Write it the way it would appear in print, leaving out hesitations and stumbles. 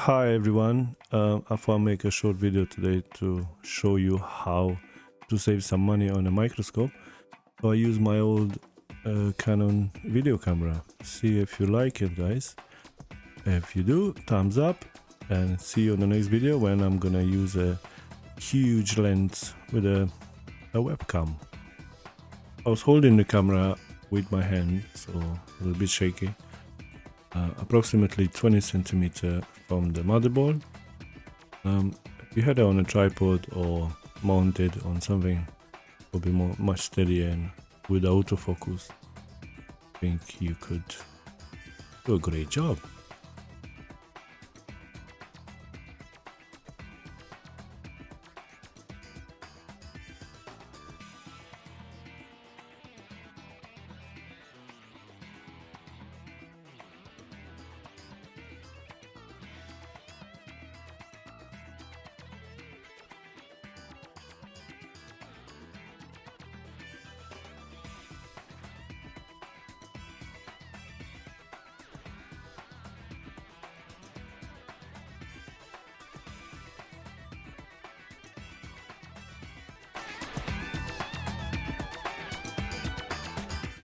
Hi everyone, I thought I'd make a short video today to show you how to save some money on a microscope. So I use my old Canon video camera. See if you like it, guys. If you do, thumbs up, and see you in the next video when I'm gonna use a huge lens with a webcam. I was holding the camera with my hand, so a little bit shaky. Approximately 20 centimeter from the motherboard. If you had it on a tripod or mounted on something, it would be much steadier, and with autofocus, I think you could do a great job.